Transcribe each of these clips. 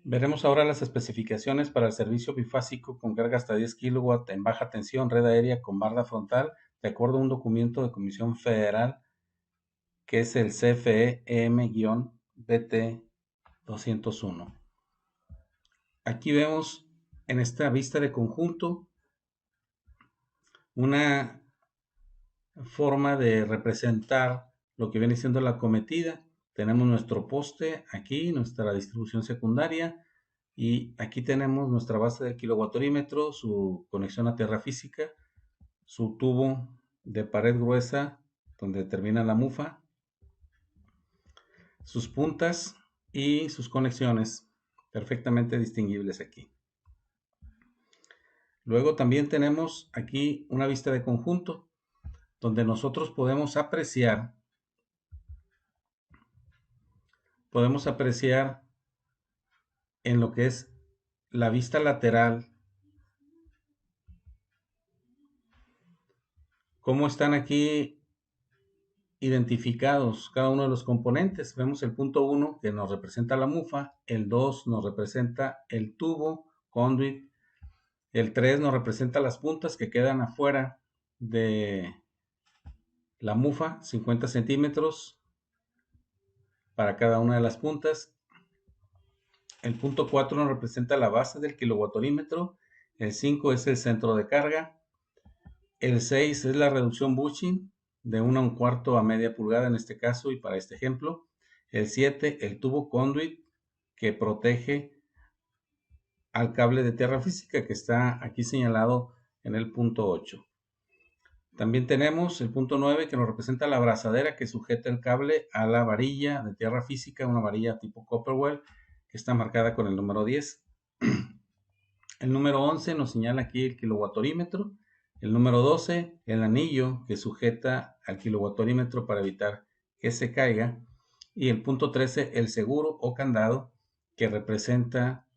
Veremos ahora las especificaciones para el servicio bifásico con carga hasta 10 kW en baja tensión, red aérea con barda frontal, de acuerdo a un documento de Comisión Federal que es el CFE EM-BT 201. Aquí vemos en esta vista de conjunto una forma de representar lo que viene siendo la acometida. Tenemos nuestro poste aquí, nuestra distribución secundaria, y aquí tenemos nuestra base de kilowattorímetro, su conexión a tierra física, su tubo de pared gruesa donde termina la mufa, sus puntas y sus conexiones perfectamente distinguibles aquí. Luego también tenemos aquí una vista de conjunto donde nosotros podemos apreciar en lo que es la vista lateral cómo están aquí identificados cada uno de los componentes. Vemos el punto 1 que nos representa la mufa, el 2 nos representa el tubo, conduit, el 3 nos representa las puntas que quedan afuera de la mufa, 50 centímetros para cada una de las puntas. El punto 4 nos representa la base del kilowattorímetro, el 5 es el centro de carga, el 6 es la reducción bushing de 1 a 1/4 a media pulgada en este caso y para este ejemplo. El 7, el tubo conduit que protege al cable de tierra física que está aquí señalado en el punto 8. También tenemos el punto 9 que nos representa la abrazadera que sujeta el cable a la varilla de tierra física, una varilla tipo Copperwell que está marcada con el número 10. El número 11 nos señala aquí el kilowattorímetro. El número 12, el anillo que sujeta al kilowattorímetro para evitar que se caiga. Y el punto 13, el seguro o candado que representa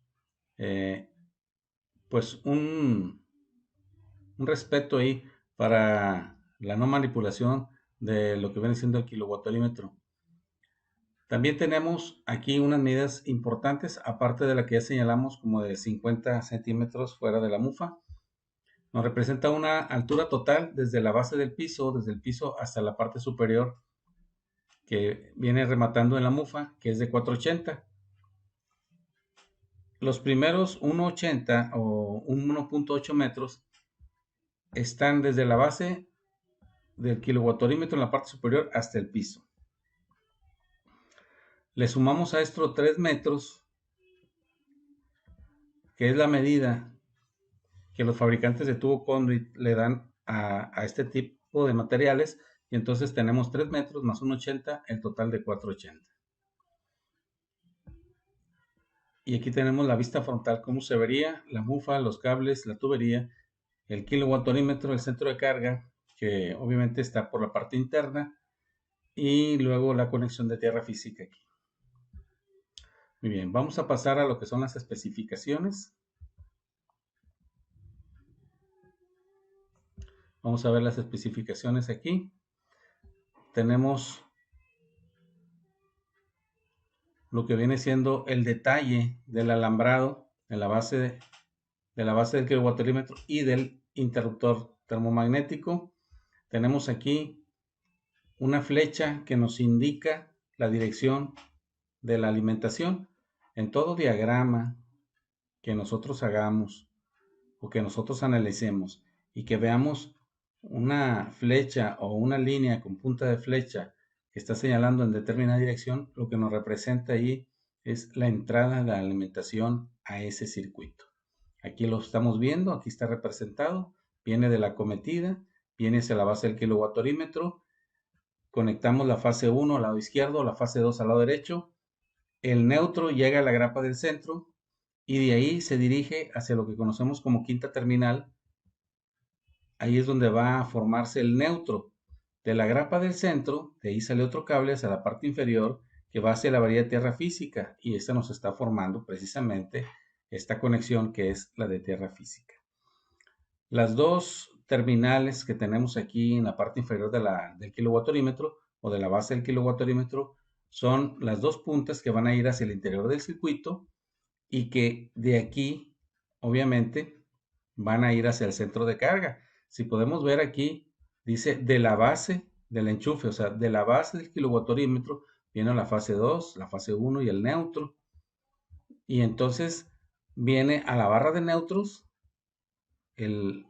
pues un respeto ahí para la no manipulación de lo que viene siendo el kilowattorímetro. También tenemos aquí unas medidas importantes, aparte de la que ya señalamos como de 50 centímetros fuera de la mufa. Nos representa una altura total desde la base del piso, desde el piso hasta la parte superior que viene rematando en la mufa, que es de 480. Los primeros 1,80 o 1,8 metros están desde la base del kilowattorímetro en la parte superior hasta el piso. Le sumamos a esto 3 metros, que es la medida que los fabricantes de tubo conduit le dan a este tipo de materiales, y entonces tenemos 3 metros más 1,80, el total de 4,80. Y aquí tenemos la vista frontal, cómo se vería la mufa, los cables, la tubería, el kilowattorímetro, el centro de carga, que obviamente está por la parte interna, y luego la conexión de tierra física aquí. Muy bien, vamos a pasar a lo que son las especificaciones. Vamos a ver las especificaciones aquí. Tenemos lo que viene siendo el detalle del alambrado en la base del kilowattorímetro y del interruptor termomagnético. Tenemos aquí una flecha que nos indica la dirección de la alimentación. En todo diagrama que nosotros hagamos o que nosotros analicemos y que veamos una flecha o una línea con punta de flecha que está señalando en determinada dirección, lo que nos representa ahí es la entrada de la alimentación a ese circuito. Aquí lo estamos viendo, aquí está representado, viene de la acometida, viene hacia la base del kilowattorímetro, conectamos la fase 1 al lado izquierdo, la fase 2 al lado derecho, el neutro llega a la grapa del centro y de ahí se dirige hacia lo que conocemos como quinta terminal. Ahí es donde va a formarse el neutro. De la grapa del centro, de ahí sale otro cable hacia la parte inferior que va hacia la varilla de tierra física y esta nos está formando precisamente esta conexión que es la de tierra física. Las dos terminales que tenemos aquí en la parte inferior del kilowattorímetro o de la base del kilowattorímetro son las dos puntas que van a ir hacia el interior del circuito y que de aquí, obviamente, van a ir hacia el centro de carga. Si podemos ver aquí, dice de la base del enchufe, o sea, de la base del kilowattorímetro, viene la fase 2, la fase 1 y el neutro. Y entonces viene a la barra de neutros el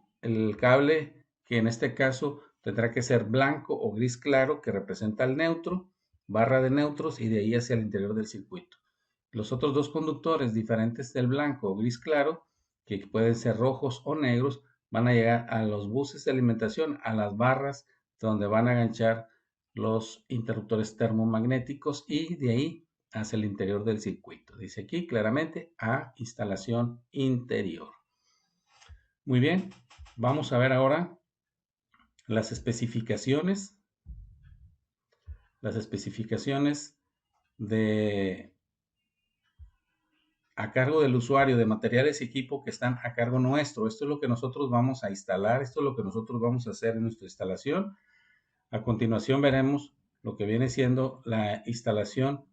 cable, que en este caso tendrá que ser blanco o gris claro, que representa el neutro, barra de neutros, y de ahí hacia el interior del circuito. Los otros dos conductores diferentes del blanco o gris claro, que pueden ser rojos o negros, van a llegar a los buses de alimentación, a las barras donde van a enganchar los interruptores termomagnéticos, y de ahí hacia el interior del circuito. Dice aquí claramente a instalación interior. Muy bien, vamos a ver ahora las especificaciones de a cargo del usuario, de materiales y equipo que están a cargo nuestro. Esto es lo que nosotros vamos a instalar, esto es lo que nosotros vamos a hacer en nuestra instalación. A continuación veremos lo que viene siendo la instalación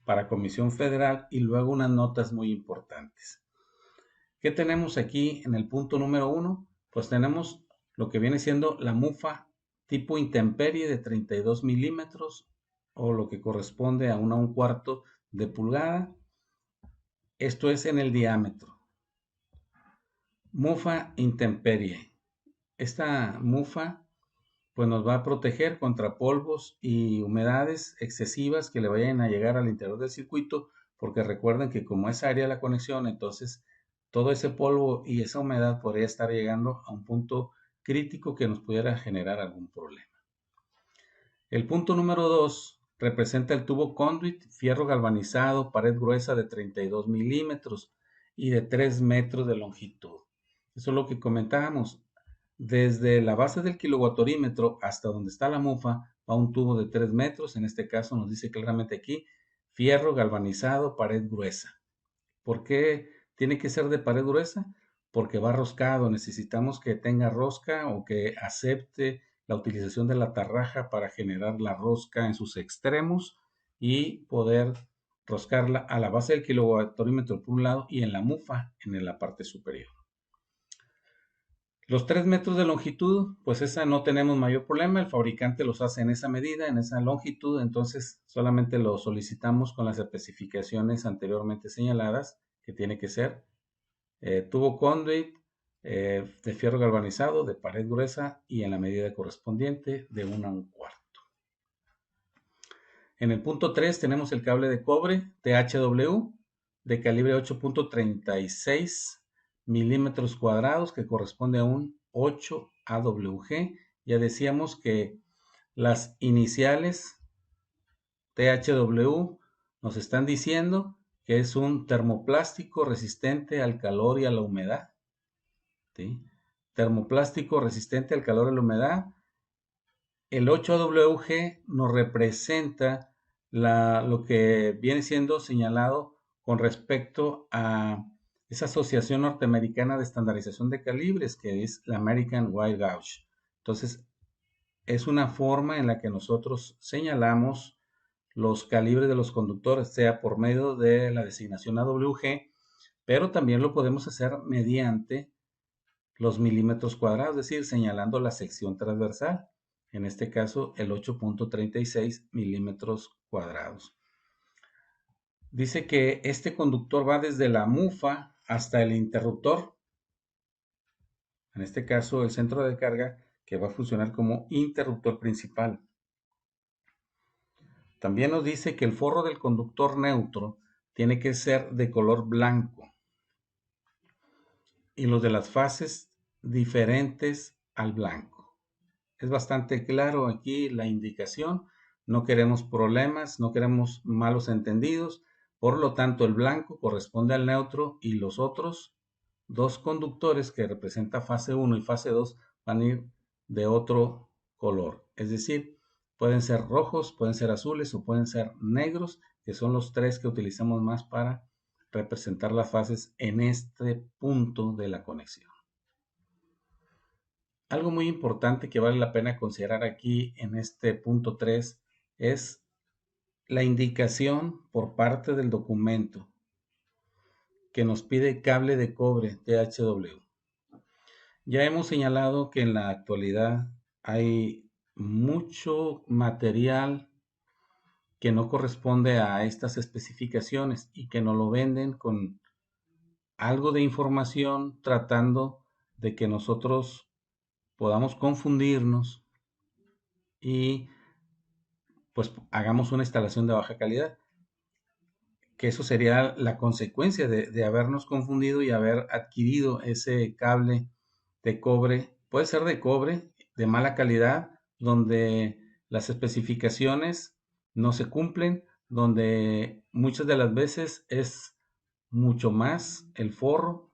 para Comisión Federal y luego unas notas muy importantes. ¿Qué tenemos aquí en el punto número 1? Pues tenemos lo que viene siendo la mufa tipo intemperie de 32 milímetros, o lo que corresponde a 1/4 de pulgada. Esto es en el diámetro. Mufa intemperie. Esta mufa pues nos va a proteger contra polvos y humedades excesivas que le vayan a llegar al interior del circuito, porque recuerden que como es área la conexión, entonces todo ese polvo y esa humedad podría estar llegando a un punto crítico que nos pudiera generar algún problema. El punto número 2 representa el tubo conduit, fierro galvanizado, pared gruesa de 32 milímetros y de 3 metros de longitud. Eso es lo que comentábamos. Desde la base del kilowattorímetro hasta donde está la mufa va un tubo de 3 metros. En este caso nos dice claramente aquí, fierro galvanizado, pared gruesa. ¿Por qué tiene que ser de pared gruesa? Porque va roscado. Necesitamos que tenga rosca o que acepte la utilización de la tarraja para generar la rosca en sus extremos y poder roscarla a la base del kilowattorímetro por un lado y en la mufa en la parte superior. Los 3 metros de longitud, pues esa no tenemos mayor problema, el fabricante los hace en esa medida, en esa longitud, entonces solamente lo solicitamos con las especificaciones anteriormente señaladas, que tiene que ser tubo conduit de fierro galvanizado, de pared gruesa y en la medida correspondiente de 1/4. En el punto 3 tenemos el cable de cobre THW de calibre 8.36 milímetros cuadrados, que corresponde a un 8 AWG. Ya decíamos que las iniciales THW nos están diciendo que es un termoplástico resistente al calor y a la humedad. ¿Sí? Termoplástico resistente al calor y a la humedad. El 8WG nos representa lo que viene siendo señalado con respecto a esa Asociación Norteamericana de Estandarización de Calibres, que es la American Wide Gauge. Entonces, es una forma en la que nosotros señalamos los calibres de los conductores, sea por medio de la designación AWG, pero también lo podemos hacer mediante los milímetros cuadrados, es decir, señalando la sección transversal. En este caso, el 8.36 milímetros cuadrados. Dice que este conductor va desde la mufa hasta el interruptor. En este caso, el centro de carga, que va a funcionar como interruptor principal. También nos dice que el forro del conductor neutro tiene que ser de color blanco y los de las fases diferentes al blanco. Es bastante claro aquí la indicación. No queremos problemas, no queremos malos entendidos. Por lo tanto, el blanco corresponde al neutro y los otros dos conductores que representa fase 1 y fase 2 van a ir de otro color. Es decir, pueden ser rojos, pueden ser azules o pueden ser negros, que son los tres que utilizamos más para representar las fases en este punto de la conexión. Algo muy importante que vale la pena considerar aquí en este punto 3 es la indicación por parte del documento que nos pide cable de cobre THW. Ya hemos señalado que en la actualidad hay mucho material que no corresponde a estas especificaciones y que nos lo venden con algo de información tratando de que nosotros podamos confundirnos y pues hagamos una instalación de baja calidad, que eso sería la consecuencia de habernos confundido y haber adquirido ese cable de cobre. Puede ser de cobre de mala calidad, donde las especificaciones no se cumplen, donde muchas de las veces es mucho más el forro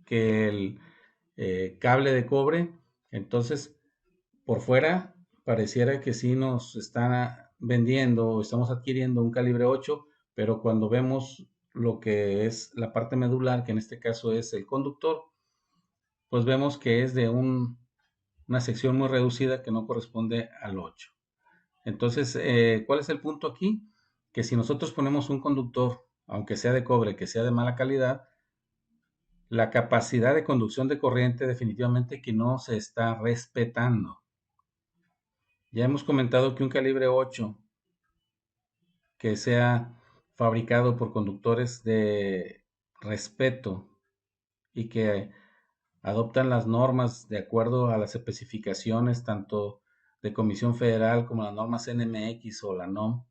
que el cable de cobre. Entonces, por fuera pareciera que sí nos están vendiendo o estamos adquiriendo un calibre 8, pero cuando vemos lo que es la parte medular, que en este caso es el conductor, pues vemos que es de una sección muy reducida que no corresponde al 8. Entonces, ¿cuál es el punto aquí? Que si nosotros ponemos un conductor, aunque sea de cobre, que sea de mala calidad, la capacidad de conducción de corriente definitivamente que no se está respetando. Ya hemos comentado que un calibre 8 que sea fabricado por conductores de respeto y que adoptan las normas de acuerdo a las especificaciones tanto de Comisión Federal como las normas NMX o la NOM,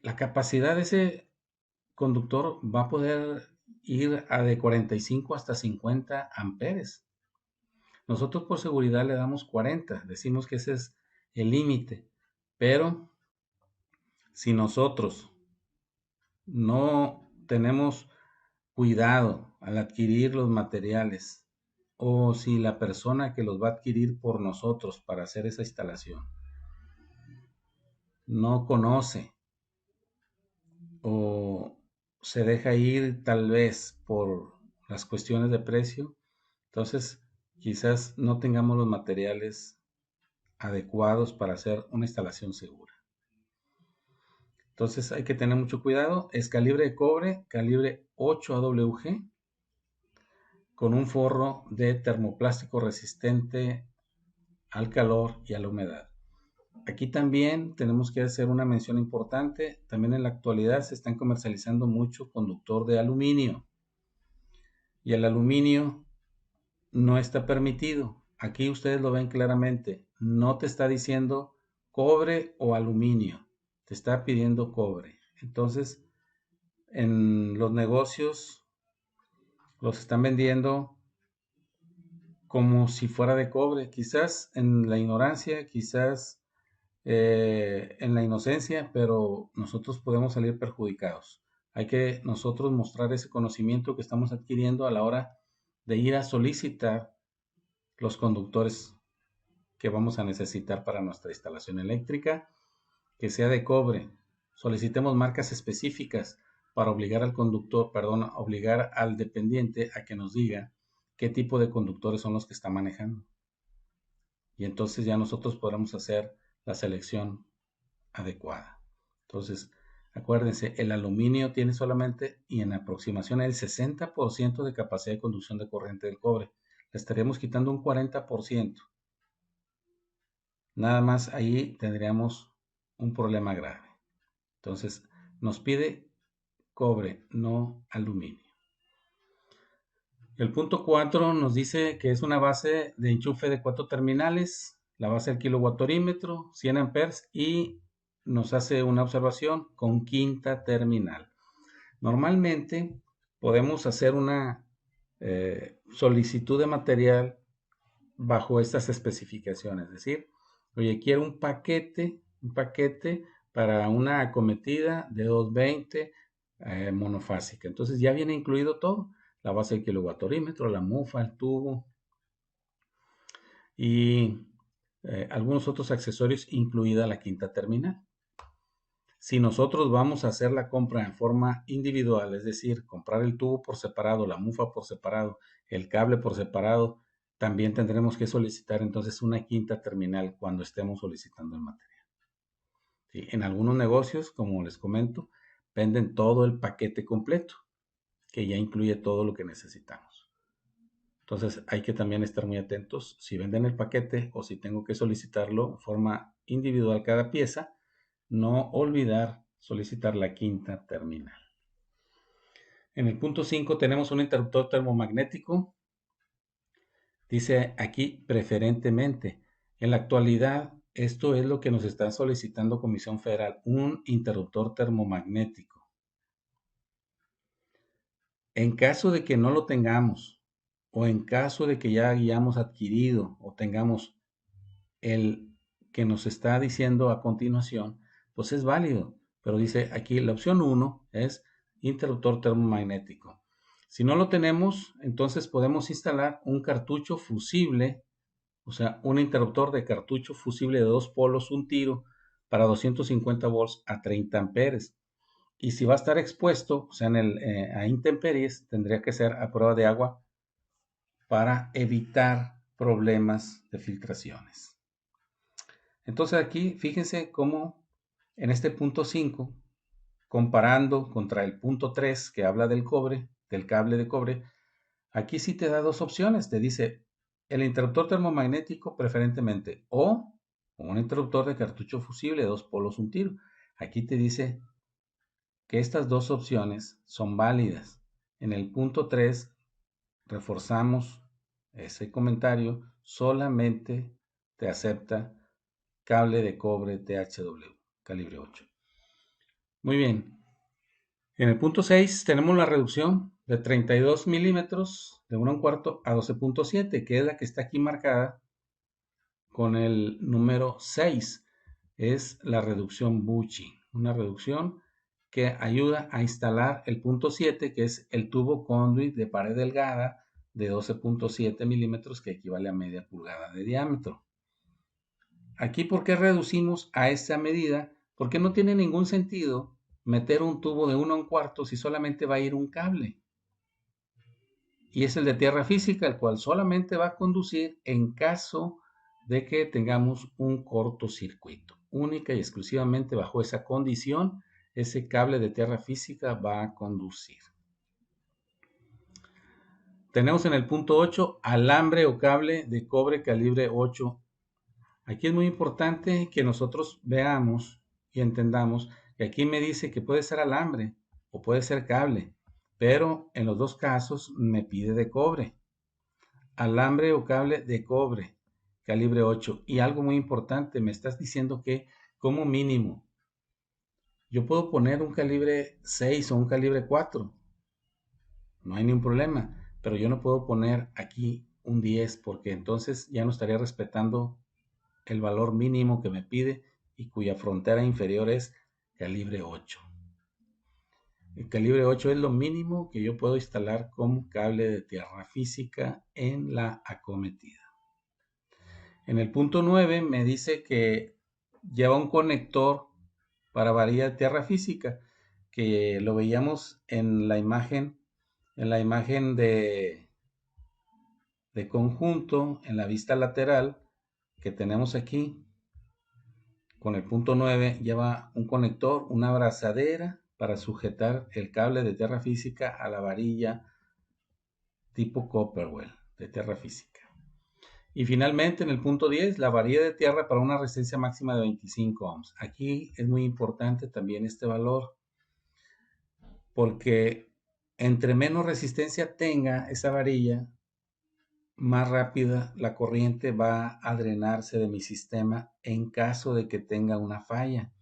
la capacidad de ese conductor va a poder ir a de 45 hasta 50 amperes. Nosotros por seguridad le damos 40, decimos que ese es el límite, pero si nosotros no tenemos cuidado al adquirir los materiales o si la persona que los va a adquirir por nosotros para hacer esa instalación no conoce o se deja ir tal vez por las cuestiones de precio, entonces quizás no tengamos los materiales adecuados para hacer una instalación segura. Entonces hay que tener mucho cuidado. Es calibre de cobre, calibre 8 AWG, con un forro de termoplástico resistente al calor y a la humedad. Aquí también tenemos que hacer una mención importante. También en la actualidad se están comercializando mucho conductor de aluminio. Y el aluminio no está permitido. Aquí ustedes lo ven claramente. No te está diciendo cobre o aluminio. Te está pidiendo cobre. Entonces, en los negocios los están vendiendo como si fuera de cobre. Quizás en la ignorancia, quizás en la inocencia, pero nosotros podemos salir perjudicados. Hay que nosotros mostrar ese conocimiento que estamos adquiriendo a la hora de ir a solicitar los conductores que vamos a necesitar para nuestra instalación eléctrica, que sea de cobre. Solicitemos marcas específicas para obligar al conductor, perdón, obligar al dependiente a que nos diga qué tipo de conductores son los que está manejando. Y entonces ya nosotros podremos hacer la selección adecuada. Entonces, acuérdense, el aluminio tiene solamente y en aproximación el 60% de capacidad de conducción de corriente del cobre. Le estaríamos quitando un 40%. Nada más ahí tendríamos un problema grave. Entonces, nos pide cobre, no aluminio. El punto 4 nos dice que es una base de enchufe de 4 terminales, la base del kilowattorímetro, 100 amperes y nos hace una observación con quinta terminal. Normalmente podemos hacer una solicitud de material bajo estas especificaciones, es decir, oye, quiero un paquete para una acometida de 220 monofásica. Entonces ya viene incluido todo, la base del kilowattorímetro, la mufa, el tubo y algunos otros accesorios, incluida la quinta terminal. Si nosotros vamos a hacer la compra en forma individual, es decir, comprar el tubo por separado, la mufa por separado, el cable por separado, también tendremos que solicitar entonces una quinta terminal cuando estemos solicitando el material. ¿Sí? En algunos negocios, como les comento, venden todo el paquete completo. que ya incluye todo lo que necesitamos. Entonces hay que también estar muy atentos si venden el paquete o si tengo que solicitarlo en forma individual cada pieza, no olvidar solicitar la quinta terminal. En el punto 5 tenemos un interruptor termomagnético. Dice aquí preferentemente. En la actualidad, esto es lo que nos está solicitando Comisión Federal, un interruptor termomagnético. En caso de que no lo tengamos, o en caso de que ya hayamos adquirido o tengamos el que nos está diciendo a continuación, pues es válido. Pero dice aquí la opción 1 es interruptor termomagnético. Si no lo tenemos, entonces podemos instalar un cartucho fusible, o sea, un interruptor de cartucho fusible de 2 polos, un tiro, para 250 volts a 30 amperes. Y si va a estar expuesto, o sea, a intemperies, tendría que ser a prueba de agua para evitar problemas de filtraciones. Entonces aquí fíjense cómo en este punto 5, comparando contra el punto 3 que habla del cobre, del cable de cobre, aquí sí te da dos opciones. Te dice el interruptor termomagnético preferentemente o un interruptor de cartucho fusible de 2 polos, un tiro. Aquí te dice que estas dos opciones son válidas. En el punto 3 reforzamos ese comentario, solamente te acepta cable de cobre THW, calibre 8. Muy bien. En el punto 6 tenemos la reducción de 32 milímetros de 1/4 a 12.7, que es la que está aquí marcada con el número 6. Es la reducción Bucci, una reducción que ayuda a instalar el punto 7, que es el tubo conduit de pared delgada de 12.7 milímetros, que equivale a media pulgada de diámetro. Aquí, ¿por qué reducimos a esta medida? Porque no tiene ningún sentido meter un tubo de 1/4 si solamente va a ir un cable. Y es el de tierra física, el cual solamente va a conducir en caso de que tengamos un cortocircuito. Única y exclusivamente bajo esa condición, ese cable de tierra física va a conducir. Tenemos en el punto 8 alambre o cable de cobre calibre 8. Aquí es muy importante que nosotros veamos y entendamos que aquí me dice que puede ser alambre o puede ser cable, pero en los dos casos me pide de cobre. Alambre o cable de cobre, calibre 8. Y algo muy importante, me estás diciendo que como mínimo, yo puedo poner un calibre 6 o un calibre 4. No hay ningún problema, pero yo no puedo poner aquí un 10 porque entonces ya no estaría respetando el valor mínimo que me pide y cuya frontera inferior es calibre 8. El calibre 8 es lo mínimo que yo puedo instalar como cable de tierra física en la acometida. En el punto 9 me dice que lleva un conector para varilla de tierra física, que lo veíamos en la imagen de conjunto, en la vista lateral que tenemos aquí. Con el punto 9 lleva un conector, una abrazadera para sujetar el cable de tierra física a la varilla tipo Copperwell de tierra física. Y finalmente en el punto 10, la varilla de tierra para una resistencia máxima de 25 ohms. Aquí es muy importante también este valor, porque entre menos resistencia tenga esa varilla, más rápida la corriente va a drenarse de mi sistema en caso de que tenga una falla.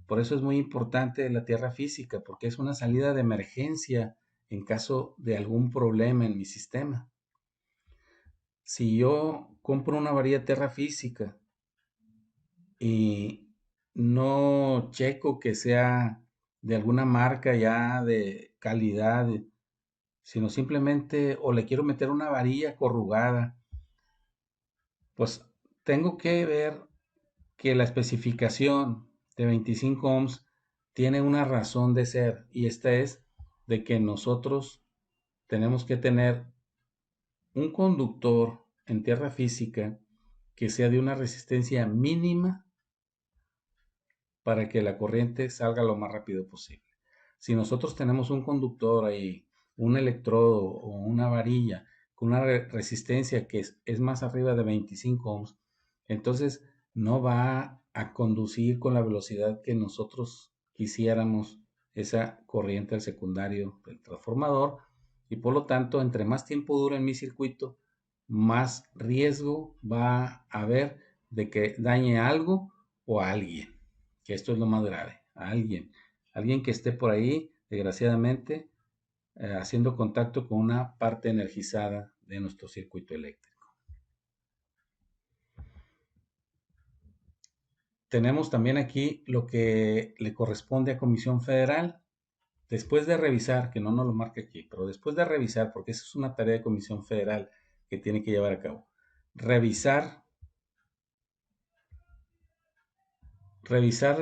Por eso es muy importante la tierra física, porque es una salida de emergencia en caso de algún problema en mi sistema. Si yo compro una varilla de tierra física y no checo que sea de alguna marca ya de calidad, sino simplemente o le quiero meter una varilla corrugada, pues tengo que ver que la especificación de 25 ohms tiene una razón de ser, y esta es de que nosotros tenemos que tener un conductor en tierra física que sea de una resistencia mínima para que la corriente salga lo más rápido posible. Si nosotros tenemos un conductor ahí un electrodo o una varilla con una resistencia que es más arriba de 25 ohms, entonces no va a conducir con la velocidad que nosotros quisiéramos esa corriente al secundario del transformador, y por lo tanto, entre más tiempo dure en mi circuito, más riesgo va a haber de que dañe algo o a alguien, que esto es lo más grave, a alguien que esté por ahí, desgraciadamente, haciendo contacto con una parte energizada de nuestro circuito eléctrico. Tenemos también aquí lo que le corresponde a Comisión Federal. Después de revisar, que no nos lo marque aquí, pero después de revisar, porque esa es una tarea de Comisión Federal que tiene que llevar a cabo, revisar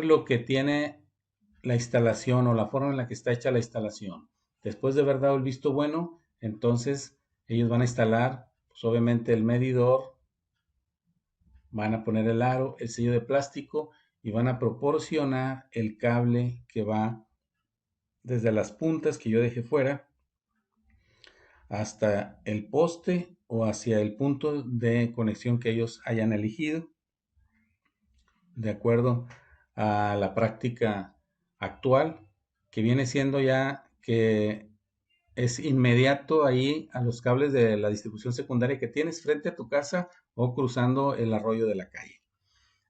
lo que tiene la instalación o la forma en la que está hecha la instalación. Después de haber dado el visto bueno, entonces ellos van a instalar, pues obviamente el medidor, van a poner el aro, el sello de plástico y van a proporcionar el cable que va desde las puntas que yo dejé fuera hasta el poste o hacia el punto de conexión que ellos hayan elegido, de acuerdo a la práctica actual, que viene siendo ya que es inmediato ahí a los cables de la distribución secundaria que tienes frente a tu casa o cruzando el arroyo de la calle.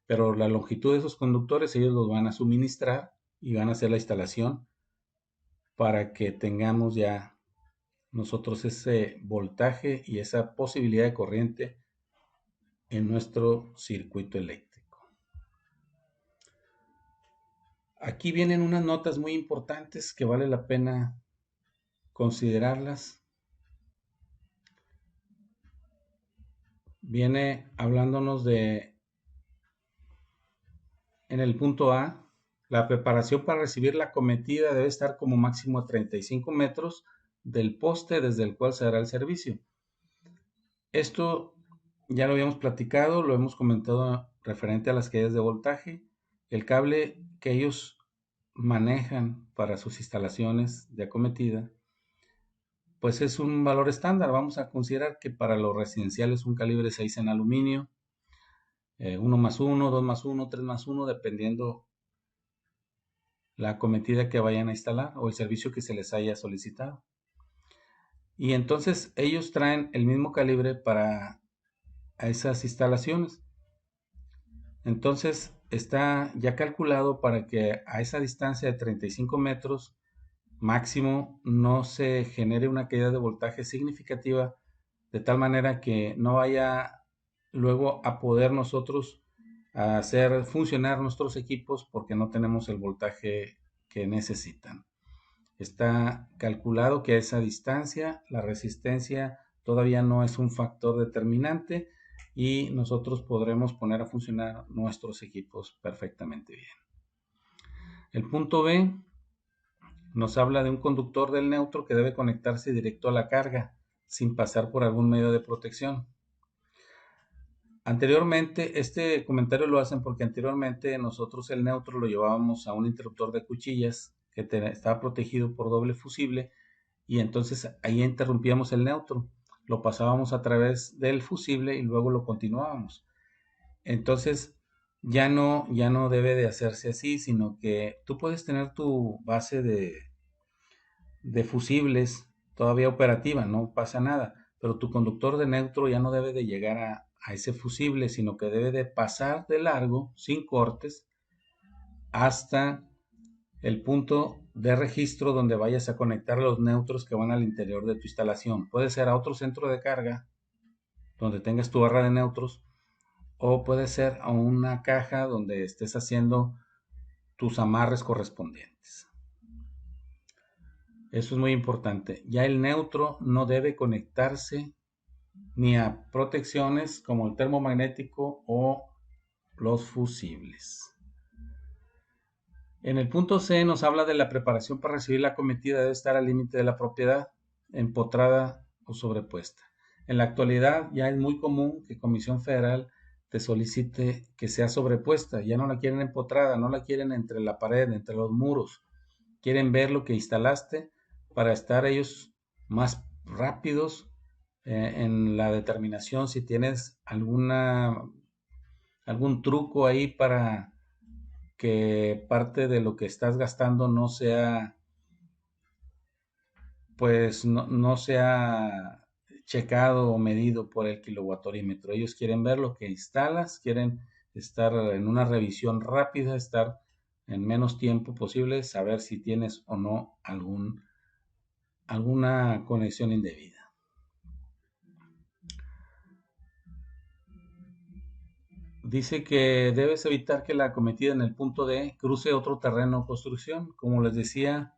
Pero la longitud de esos conductores ellos los van a suministrar y van a hacer la instalación para que tengamos ya nosotros ese voltaje y esa posibilidad de corriente en nuestro circuito eléctrico. Aquí vienen unas notas muy importantes que vale la pena considerarlas. Viene hablándonos de, en el punto A, la preparación para recibir la acometida debe estar como máximo a 35 metros del poste desde el cual se hará el servicio. Esto ya lo habíamos platicado, lo hemos comentado referente a las caídas de voltaje. El cable que ellos manejan para sus instalaciones de acometida, pues es un valor estándar. Vamos a considerar que para los residenciales un calibre 6 en aluminio, 1+1, 2+1, 3+1, dependiendo la acometida que vayan a instalar o el servicio que se les haya solicitado. Y entonces ellos traen el mismo calibre para esas instalaciones. Entonces está ya calculado para que a esa distancia de 35 metros máximo no se genere una caída de voltaje significativa, de tal manera que no vaya luego a poder nosotros hacer funcionar nuestros equipos porque no tenemos el voltaje que necesitan. Está calculado que a esa distancia la resistencia todavía no es un factor determinante y nosotros podremos poner a funcionar nuestros equipos perfectamente bien. El punto B nos habla de un conductor del neutro que debe conectarse directo a la carga sin pasar por algún medio de protección. Anteriormente, este comentario lo hacen porque anteriormente nosotros el neutro lo llevábamos a un interruptor de cuchillas que estaba protegido por doble fusible y entonces ahí interrumpíamos el neutro, lo pasábamos a través del fusible y luego lo continuábamos. Entonces ya no debe de hacerse así, sino que tú puedes tener tu base de fusibles todavía operativa, no pasa nada, pero tu conductor de neutro ya no debe de llegar a ese fusible, sino que debe de pasar de largo, sin cortes, hasta el punto de registro donde vayas a conectar los neutros que van al interior de tu instalación. Puede ser a otro centro de carga, donde tengas tu barra de neutros, o puede ser a una caja donde estés haciendo tus amarres correspondientes. Eso es muy importante. Ya el neutro no debe conectarse ni a protecciones como el termomagnético o los fusibles. En el punto C nos habla de la preparación para recibir la acometida debe estar al límite de la propiedad, empotrada o sobrepuesta. En la actualidad ya es muy común que Comisión Federal te solicite que sea sobrepuesta. Ya no la quieren empotrada, no la quieren entre la pared, entre los muros. Quieren ver lo que instalaste para estar ellos más rápidos en la determinación. Si tienes algún truco ahí para que parte de lo que estás gastando no sea, pues no sea checado o medido por el kilowattorímetro. Ellos quieren ver lo que instalas, quieren estar en una revisión rápida, estar en menos tiempo posible, saber si tienes o no alguna conexión indebida. Dice que debes evitar que la acometida en el punto D cruce otro terreno o construcción. Como les decía,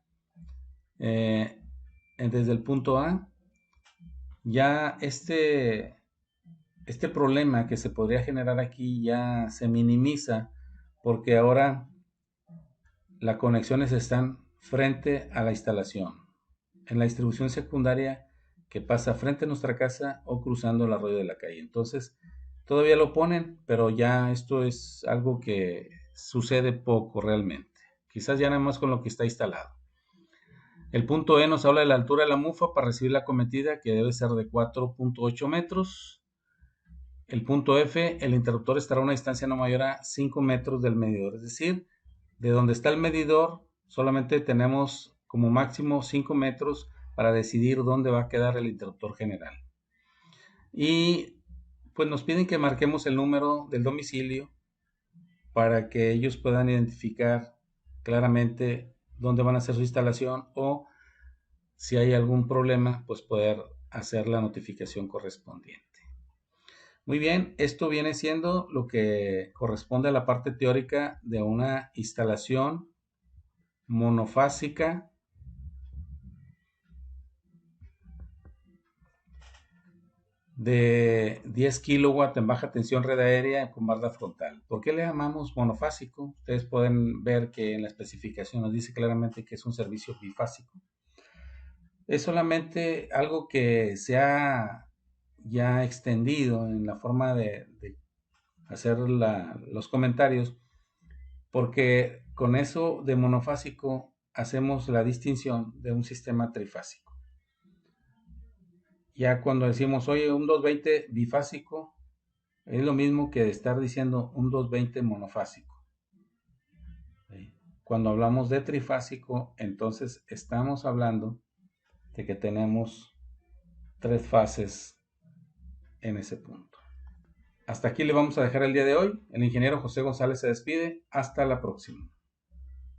desde el punto A, ya este problema que se podría generar aquí ya se minimiza porque ahora las conexiones están frente a la instalación. En la distribución secundaria que pasa frente a nuestra casa o cruzando el arroyo de la calle. Entonces, todavía lo ponen, pero ya esto es algo que sucede poco realmente. Quizás ya nada más con lo que está instalado. El punto E nos habla de la altura de la mufa para recibir la acometida, que debe ser de 4.8 metros. El punto F, el interruptor estará a una distancia no mayor a 5 metros del medidor. Es decir, de donde está el medidor, solamente tenemos como máximo 5 metros para decidir dónde va a quedar el interruptor general. Y pues nos piden que marquemos el número del domicilio para que ellos puedan identificar claramente dónde van a hacer su instalación o si hay algún problema, pues poder hacer la notificación correspondiente. Muy bien, esto viene siendo lo que corresponde a la parte teórica de una instalación monofásica de 10 kilowatts en baja tensión red aérea con barda frontal. ¿Por qué le llamamos monofásico? Ustedes pueden ver que en la especificación nos dice claramente que es un servicio bifásico. Es solamente algo que se ha ya extendido en la forma de hacer los comentarios, porque con eso de monofásico hacemos la distinción de un sistema trifásico. Ya cuando decimos, oye, un 220 bifásico, es lo mismo que estar diciendo un 220 monofásico. Cuando hablamos de trifásico, entonces estamos hablando de que tenemos 3 fases en ese punto. Hasta aquí le vamos a dejar el día de hoy. El ingeniero José González se despide. Hasta la próxima.